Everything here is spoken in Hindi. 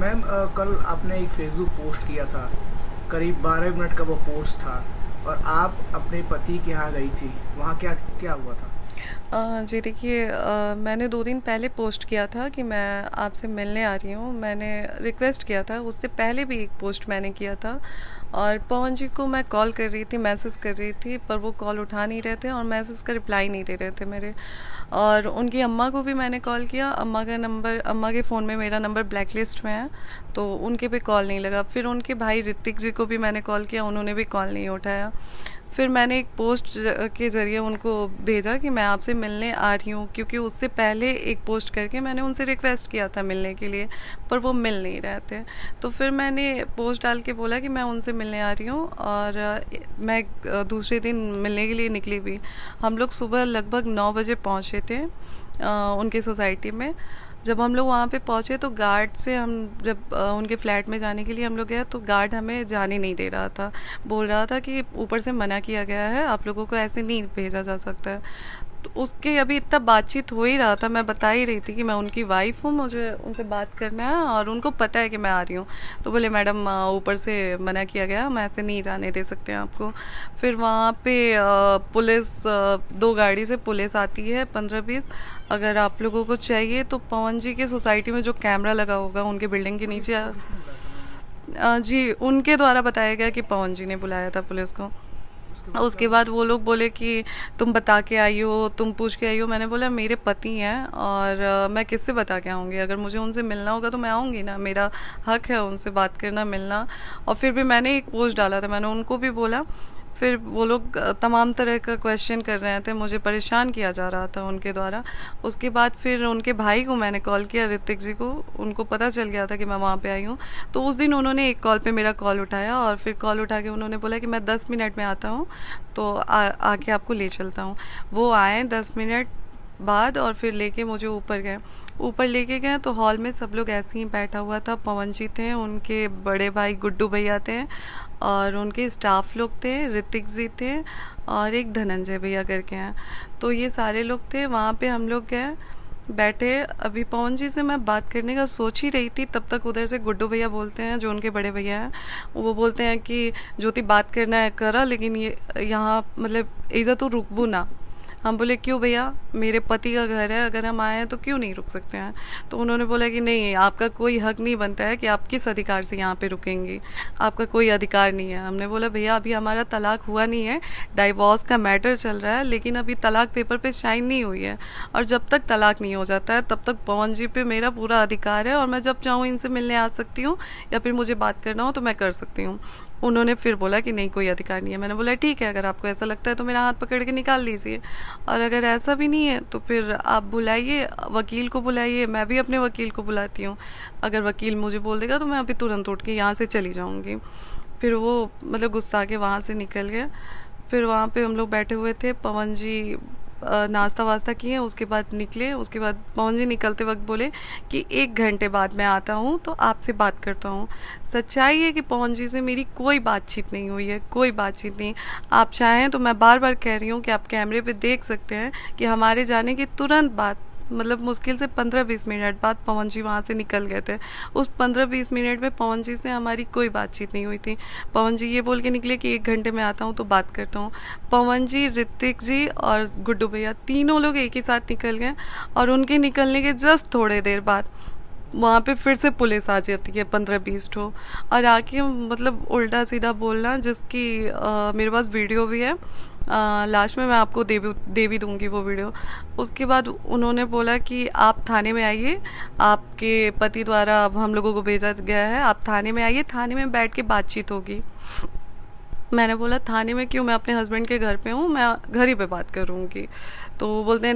मैम कल आपने एक फेसबुक पोस्ट किया था। करीब 12 मिनट का वो पोस्ट था। और आप अपने पति के यहाँ गई थी। वहाँ क्या क्या हुआ था? जी देखिए, मैंने 2 दिन पहले पोस्ट किया था कि मैं आपसे मिलने आ रही हूँ। मैंने रिक्वेस्ट किया था, उससे पहले भी एक पोस्ट मैंने किया था और पवन जी को मैं कॉल कर रही थी, मैसेज कर रही थी, पर वो कॉल उठा नहीं रहे थे और मैसेज का रिप्लाई नहीं दे रहे थे मेरे। और उनकी अम्मा को भी मैंने कॉल किया, अम्मा के फ़ोन में मेरा नंबर ब्लैक लिस्ट में है, तो उनके पे कॉल नहीं लगा। फिर उनके भाई ऋतिक जी को भी मैंने कॉल किया, उन्होंने भी कॉल नहीं उठाया। फिर मैंने एक पोस्ट के ज़रिए उनको भेजा कि मैं आपसे मिलने आ रही हूँ, क्योंकि उससे पहले एक पोस्ट करके मैंने उनसे रिक्वेस्ट किया था मिलने के लिए, पर वो मिल नहीं रहे थे। तो फिर मैंने पोस्ट डाल के बोला कि मैं उनसे मिलने आ रही हूँ और मैं दूसरे दिन मिलने के लिए निकली भी। हम लोग सुबह लगभग 9 बजे पहुँचे थे उनकी सोसाइटी में। जब हम लोग वहाँ पे पहुँचे तो गार्ड से हम जब उनके फ्लैट में जाने के लिए हम लोग गए तो गार्ड हमें जाने नहीं दे रहा था। बोल रहा था कि ऊपर से मना किया गया है, आप लोगों को ऐसे नहीं भेजा जा सकता है। तो उसके अभी इतना बातचीत हो ही रहा था, मैं बता ही रही थी कि मैं उनकी वाइफ हूँ, मुझे उनसे बात करना है और उनको पता है कि मैं आ रही हूँ। तो बोले मैडम ऊपर से मना किया गया, हम ऐसे नहीं जाने दे सकते हैं आपको। फिर वहाँ पे पुलिस 2 गाड़ी से पुलिस आती है 15-20। अगर आप लोगों को चाहिए तो पवन जी की सोसाइटी में जो कैमरा लगा होगा उनके बिल्डिंग के पुलिस नीचे को किसने बुलाया था मैम? जी उनके द्वारा बताया गया कि पवन जी ने बुलाया था पुलिस को। उसके बाद क्या उसके हुआ? बाद वो लोग बोले कि तुम बता के आई हो, तुम पूछ के आई हो। मैंने बोला मेरे पति हैं और मैं किससे बता के आऊँगी, अगर मुझे उनसे मिलना होगा तो मैं आऊँगी ना, मेरा हक है उनसे बात करना, मिलना। और फिर भी मैंने एक पोस्ट डाला था, मैंने उनको भी बोला। फिर वो लोग तमाम तरह का क्वेश्चन कर रहे थे, मुझे परेशान किया जा रहा था उनके द्वारा। उसके बाद फिर उनके भाई को मैंने कॉल किया, ऋतिक जी को, उनको पता चल गया था कि मैं वहाँ पे आई हूँ। तो उस दिन उन्होंने एक कॉल पे मेरा कॉल उठाया और फिर कॉल उठा के उन्होंने बोला कि मैं 10 मिनट में आता हूँ, तो आके आपको ले चलता हूँ। वो आए 10 मिनट बाद और फिर लेके मुझे ऊपर गए। ऊपर लेके गए तो हॉल में सब लोग ऐसे ही बैठा हुआ था। पवन जी थे, उनके बड़े भाई गुड्डू भैया थे और उनके स्टाफ लोग थे, ऋतिक जी थे और एक धनंजय भैया करके हैं। तो ये सारे लोग थे, वहाँ पे हम लोग गए बैठे। अभी पवन जी से मैं बात करने का सोच ही रही थी, तब तक उधर से गुड्डू भैया बोलते हैं, जो उनके बड़े भैया हैं, वो बोलते हैं कि ज्योति बात करना है करा, लेकिन ये यहाँ मतलब इज़ा तो रुकबू ना। हम बोले क्यों भैया, मेरे पति का घर है, अगर हम आए हैं तो क्यों नहीं रुक सकते हैं। तो उन्होंने बोला कि नहीं, आपका कोई हक नहीं बनता है कि आप किस अधिकार से यहाँ पे रुकेंगी, आपका कोई अधिकार नहीं है। हमने बोला भैया अभी हमारा तलाक हुआ नहीं है, डाइवोर्स का मैटर चल रहा है, लेकिन अभी तलाक पेपर पे साइन नहीं हुई है। और जब तक तलाक नहीं हो जाता है तब तक पवन जी पे मेरा पूरा अधिकार है और मैं जब चाहूँ इनसे मिलने आ सकती हूँ या फिर मुझे बात करना हो तो मैं कर सकती हूँ। उन्होंने फिर बोला कि नहीं, कोई अधिकार नहीं है। मैंने बोला ठीक है, अगर आपको ऐसा लगता है तो मेरा हाथ पकड़ के निकाल लीजिए, और अगर ऐसा भी नहीं है तो फिर आप बुलाइए, वकील को बुलाइए, मैं भी अपने वकील को बुलाती हूँ। अगर वकील मुझे बोल देगा तो मैं अभी तुरंत उठ के यहाँ से चली जाऊँगी। फिर वो मतलब गुस्सा के वहाँ से निकल गए। फिर वहाँ पे हम लोग बैठे हुए थे, पवन जी नाश्ता वास्ता किए, उसके बाद निकले। उसके बाद पवन जी निकलते वक्त बोले कि 1 घंटे बाद मैं आता हूँ तो आपसे बात करता हूँ। सच्चाई है कि पवन जी से मेरी कोई बातचीत नहीं हुई है, कोई बातचीत नहीं। आप चाहें तो मैं बार बार कह रही हूँ कि आप कैमरे पे देख सकते हैं कि हमारे जाने के तुरंत बाद, मतलब मुश्किल से 15-20 मिनट बाद पवन जी वहाँ से निकल गए थे। उस 15-20 मिनट में पवन जी से हमारी कोई बातचीत नहीं हुई थी। पवन जी ये बोल के निकले कि 1 घंटे में आता हूँ तो बात करता हूँ। पवन जी, ऋतिक जी और गुड्डू भैया तीनों लोग एक ही साथ निकल गए और उनके निकलने के जस्ट थोड़े देर बाद वहाँ पे फिर से पुलिस आ जाती है 15-20 ठो, और आके मतलब उल्टा सीधा बोलना, जिसकी मेरे पास वीडियो भी है। लास्ट में मैं आपको दे भी दूँगी वो वीडियो। उसके बाद उन्होंने बोला कि आप थाने में आइए, आपके पति द्वारा अब हम लोगों को भेजा गया है, आप थाने में आइए, थाने में बैठ के बातचीत होगी। मैंने बोला थाने में क्यों, मैं अपने हस्बैंड के घर पे हूँ, मैं घर ही पे बात करूँगी। तो वो बोलते हैं